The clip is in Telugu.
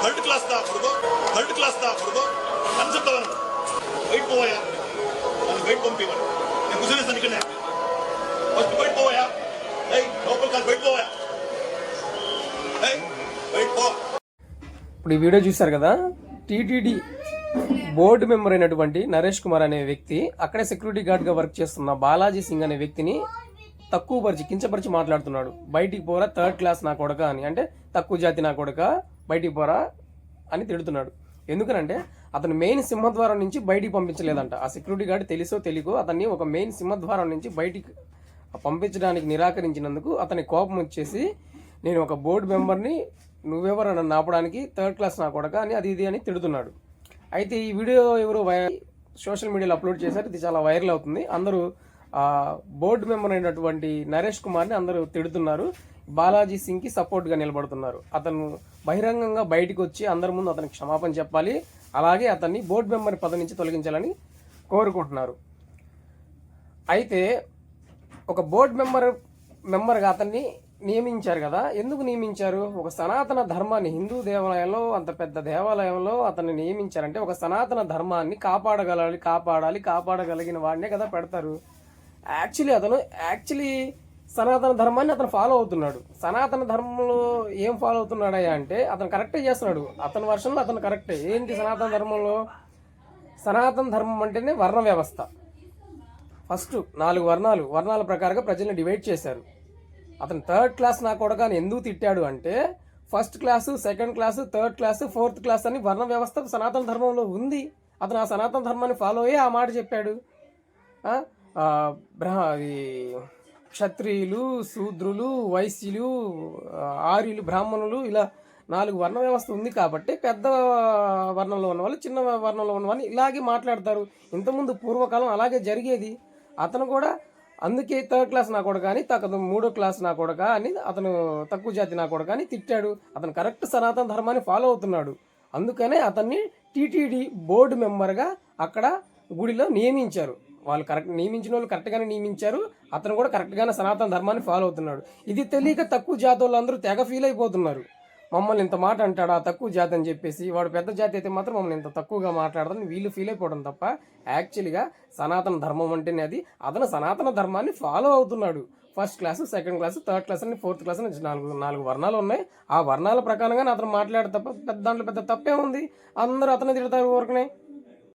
थर्ड क्लास था फुड़को कॉन्सेप्ट वेट పోవయా నేను వెయిట్ పంపివ్వను నేను కూర్చునేస్తాను ఇక్కడనే ఫస్ట్ వెయిట్ పోవయా ఏయ్ లోపల కాదు వెయిట్ పోవయా ఏయ్ వెయిట్ పో. ఇప్పుడు ఈ వీడియో చూశారు కదా, టీటీడీ బోర్డు మెంబర్ అయినటువంటి నరేష్ కుమార్ అనే వ్యక్తి అక్కడే సెక్యూరిటీ గార్డ్గా వర్క్ చేస్తున్న బాలాజీ సింగ్ అనే వ్యక్తిని తక్కువపరిచి కించపరిచి మాట్లాడుతున్నాడు. బయటికి పోరా థర్డ్ క్లాస్ నా కొడక అని, అంటే తక్కువ జాతి నా కొడక బయటికి పోరా అని తిడుతున్నాడు. ఎందుకనంటే అతను మెయిన్ సింహద్వారం నుంచి బయటికి పంపించలేదంట. ఆ సెక్యూరిటీ గార్డ్ తెలుసో తెలియకో అతన్ని ఒక మెయిన్ సింహద్వారం నుంచి బయటికి పంపించడానికి నిరాకరించినందుకు అతని కోపం వచ్చేసి, నేను ఒక బోర్డు మెంబర్ని, నువ్వెవరు నన్ను ఆపడానికి, థర్డ్ క్లాస్ నా కొడక అని అది ఇది అని తిడుతున్నాడు. అయితే ఈ వీడియో ఎవరు సోషల్ మీడియాలో అప్లోడ్ చేశారు. ఇది చాలా వైరల్ అవుతుంది. అందరూ బోర్డు మెంబర్ అయినటువంటి నరేష్ కుమార్ని అందరూ తిడుతున్నారు. బాలాజీ సింగ్కి సపోర్ట్గా నిలబడుతున్నారు. అతను బహిరంగంగా బయటకు వచ్చి అందరి ముందు అతనికి క్షమాపణ చెప్పాలి, అలాగే అతన్ని బోర్డు మెంబర్ పదవి నుంచి తొలగించాలని కోరుకుంటున్నారు. అయితే ఒక బోర్డు మెంబర్గా అతన్ని నియమించారు కదా, ఎందుకు నియమించారు? ఒక సనాతన ధర్మాన్ని, హిందూ దేవాలయంలో, అంత పెద్ద దేవాలయంలో అతన్ని నియమించారంటే ఒక సనాతన ధర్మాన్ని కాపాడగలిగిన వాడినే కదా పెడతారు. అతను సనాతన ధర్మాన్ని అతను ఫాలో అవుతున్నాడు. సనాతన ధర్మంలో ఏం ఫాలో అవుతున్నాడయ్యా అంటే అతను కరెక్టే చేస్తున్నాడు. అతని వర్షంలో అతను కరెక్టే. ఏంటి సనాతన ధర్మంలో? సనాతన ధర్మం అంటేనే వర్ణ వ్యవస్థ. ఫస్ట్ 4 వర్ణాల ప్రకారంగా ప్రజల్ని డివైడ్ చేశారు. అతను థర్డ్ క్లాస్ నా కొడకని ఎందుకు తిట్టాడు అంటే, first class, second class, third class, fourth class అని వర్ణ వ్యవస్థ సనాతన ధర్మంలో ఉంది. అతను ఆ సనాతన ధర్మాన్ని ఫాలో అయ్యి ఆ మాట చెప్పాడు. క్షత్రియులు, శూద్రులు, వైశ్యులు, ఆర్యులు, బ్రాహ్మణులు, ఇలా 4 వర్ణ వ్యవస్థ ఉంది కాబట్టి పెద్ద వర్ణంలో ఉన్నవాళ్ళు, చిన్న వర్ణంలో ఉన్నవాళ్ళు ఇలాగే మాట్లాడతారు. ఇంతకుముందు పూర్వకాలం అలాగే జరిగేది. అతను కూడా అందుకే థర్డ్ క్లాస్ నా కొడక అని, మూడో క్లాస్ నా కొడక అని, అతను తక్కువ జాతి నా కొడక అని తిట్టాడు. అతను కరెక్ట్ సనాతన ధర్మాన్ని ఫాలో అవుతున్నాడు. అందుకనే అతన్ని టీటీడీ బోర్డు మెంబర్గా అక్కడ గుడిలో నియమించారు. వాళ్ళు నియమించిన వాళ్ళు కరెక్ట్గానే నియమించారు. అతను కూడా కరెక్ట్గానే సనాతన ధర్మాన్ని ఫాలో అవుతున్నాడు. ఇది తెలియక తక్కువ జాతి వాళ్ళు అందరూ తెగ ఫీల్ అయిపోతున్నారు. మమ్మల్ని ఇంత మాట అంటాడా తక్కువ జాతి అని చెప్పేసి, వాడు పెద్ద జాతి అయితే మాత్రం మమ్మల్ని ఇంత తక్కువగా మాట్లాడదని వీళ్ళు ఫీల్ అయిపోవడం తప్ప, యాక్చువల్గా సనాతన ధర్మం అంటేనే అది. అతను సనాతన ధర్మాన్ని ఫాలో అవుతున్నాడు. First class, second class, third class అని, ఫోర్త్ క్లాస్ అని 4 వర్ణాలు ఉన్నాయి. ఆ వర్ణాల ప్రకారంగానే అతను మాట్లాడే తప్ప దాంట్లో పెద్ద తప్పే ఉంది. అందరూ అతనే తిడతారు ఊరకనే.